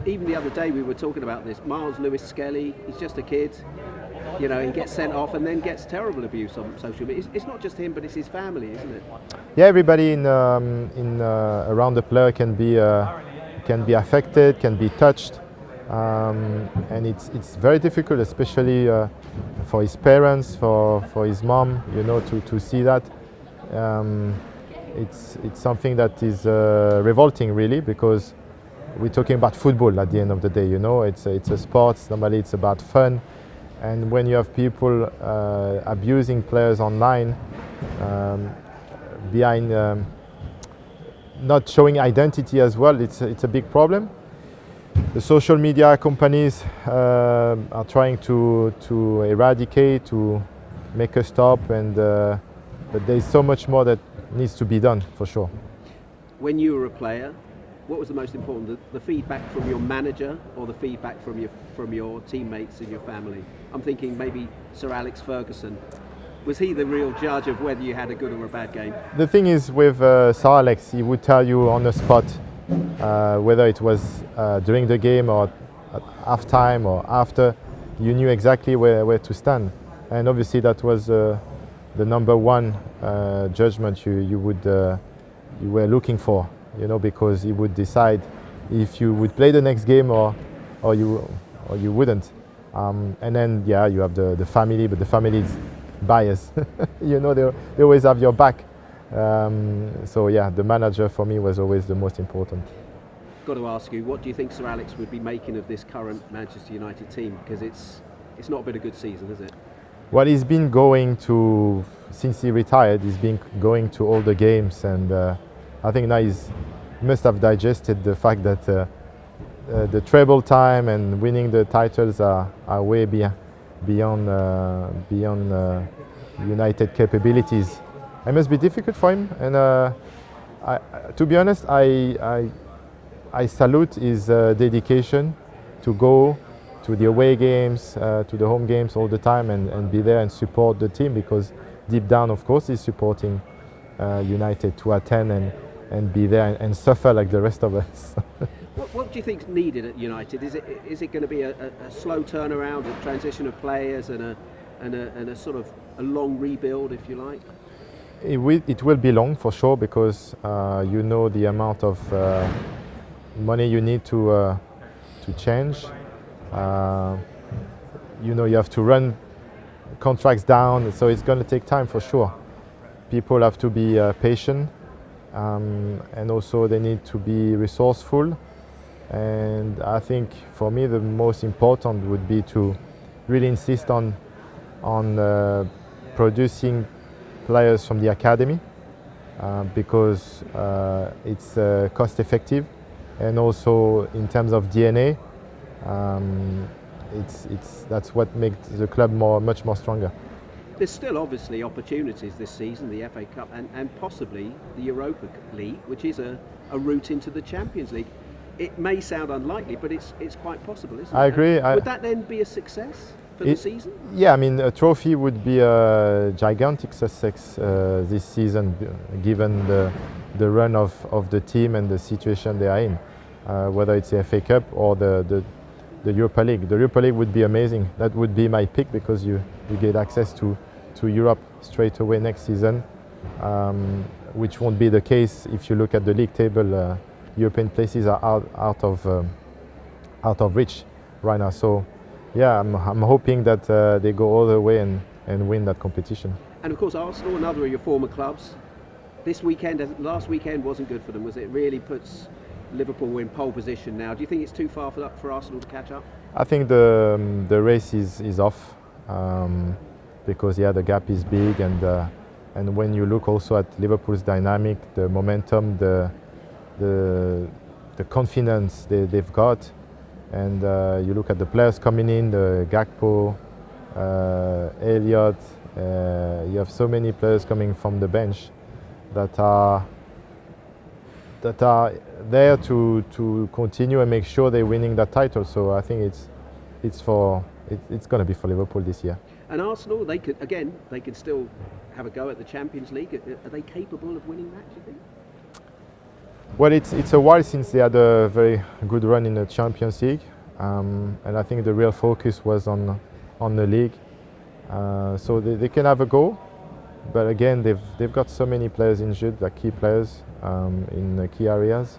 even the other day we were talking about this. Myles Lewis-Skelly, he's just a kid. You know, he gets sent off and then gets terrible abuse on social media. It's not just him, but it's his family, isn't it? Yeah, everybody in around the player can be affected, can be touched, and it's very difficult, especially for his parents, for his mom, you know, to see that. It's something that is revolting, really, because we're talking about football at the end of the day. You know, it's a sport. Normally, it's about fun. And when you have people abusing players online, behind not showing identity as well, it's a big problem. The social media companies are trying to eradicate, to make a stop, but there's so much more that needs to be done, for sure. When you were a player, what was the most important, the feedback from your manager or the feedback from your teammates and your family? I'm thinking maybe Sir Alex Ferguson. Was he the real judge of whether you had a good or a bad game? The thing is with Sir Alex, he would tell you on the spot whether it was during the game or at half-time or after. You knew exactly where to stand. And obviously that was the number one judgment you were looking for. You know, because he would decide if you would play the next game or you wouldn't. And then, yeah, you have the family, but the family is biased. You know, they always have your back. So yeah, the manager for me was always the most important. Got to ask you, what do you think Sir Alex would be making of this current Manchester United team? Because it's not been a good season, is it? Well, he's been going to, since he retired, he's been going to all the games, and I think now he must have digested the fact that the treble time and winning the titles are way beyond United capabilities. It must be difficult for him, and to be honest, I salute his dedication to go to the away games, to the home games all the time, and be there and support the team, because deep down, of course, he's supporting United to attend and be there and suffer like the rest of us. What do you think's needed at United? Is it going to be a slow turnaround, a transition of players, and a sort of a long rebuild, if you like? It will be long for sure, because you know the amount of money you need to change. You know, you have to run contracts down, so it's going to take time for sure. People have to be patient. And also they need to be resourceful, and I think for me the most important would be to really insist on producing players from the academy, because it's cost effective, and also in terms of DNA, that's what makes the club much more stronger. There's still obviously opportunities this season, the FA Cup and possibly the Europa League, which is a route into the Champions League. It may sound unlikely, but it's quite possible, isn't it? I agree. Would that then be a success for the season? Yeah, I mean, a trophy would be a gigantic success this season, given the run of the team and the situation they are in, whether it's the FA Cup or the Europa League. The Europa League would be amazing. That would be my pick, because you get access to Europe straight away next season, which won't be the case if you look at the league table. European places are out of reach right now. So yeah, I'm hoping that they go all the way and win that competition. And of course Arsenal, another of your former clubs, last weekend wasn't good for them, was it? Really puts Liverpool in pole position now. Do you think it's too far for Arsenal to catch up? I think the race is off, because yeah, the gap is big, and when you look also at Liverpool's dynamic, the momentum, the confidence they've got, and you look at the players coming in, the Gakpo, Elliott, you have so many players coming from the bench that are there to continue and make sure they're winning that title. So I think it's going to be for Liverpool this year. And Arsenal, they could still have a go at the Champions League. Are they capable of winning that, do you think? Well, it's a while since they had a very good run in the Champions League, and I think the real focus was on the league. So they can have a go, but again they've got so many players injured, like key players in the key areas.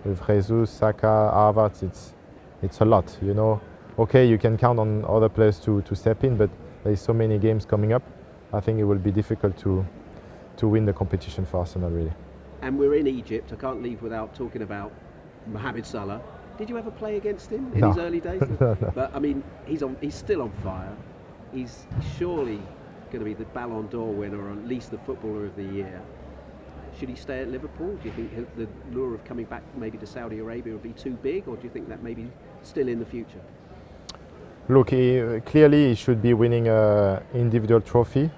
With Jesus, Saka, Havertz, it's a lot. You know, okay, you can count on other players to step in, but there's so many games coming up. I think it will be difficult to win the competition for Arsenal, really. And we're in Egypt. I can't leave without talking about Mohamed Salah. Did you ever play against him in his early days? No. But I mean, he's still on fire. He's surely going to be the Ballon d'Or winner, or at least the Footballer of the Year. Should he stay at Liverpool? Do you think the lure of coming back maybe to Saudi Arabia would be too big, or do you think that maybe still in the future? Look, clearly he should be winning an individual trophy,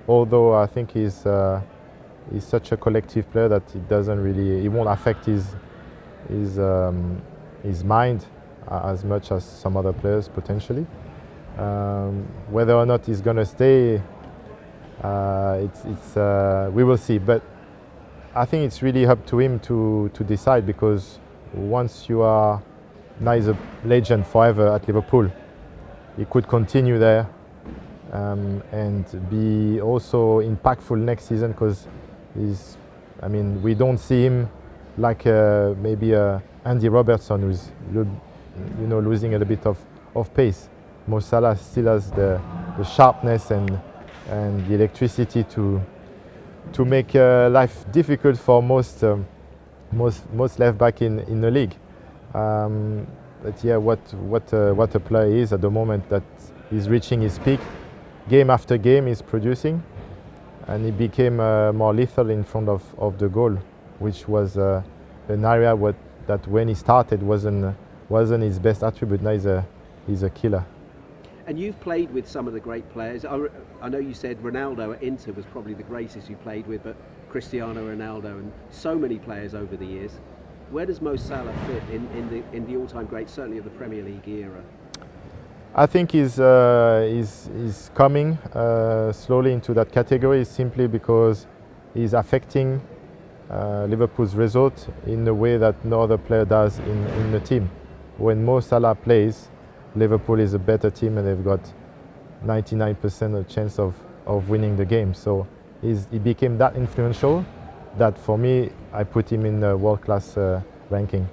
although I think he's such a collective player that it won't affect his mind as much as some other players potentially. Whether or not he's going to stay, we will see. But I think it's really up to him to decide, because once you are now he's a legend forever at Liverpool, he could continue there and be also impactful next season, because we don't see him like maybe Andy Robertson, who's losing a little bit of pace. Mo Salah still has the sharpness and the electricity to make life difficult for most left back in the league. But yeah, what a player is at the moment, that he's reaching his peak. Game after game he's producing, and he became more lethal in front of the goal, which was an area that when he started wasn't his best attribute. Now he's a killer. And you've played with some of the great players. I know you said Ronaldo at Inter was probably the greatest you played with, but Cristiano Ronaldo and so many players over the years. Where does Mo Salah fit in the all-time great, certainly of the Premier League era? I think he's coming slowly into that category, simply because he's affecting Liverpool's result in a way that no other player does in the team. When Mo Salah plays, Liverpool is a better team, and they've got 99% of chance of winning the game. So he became that influential that for me, I put him in the world-class ranking.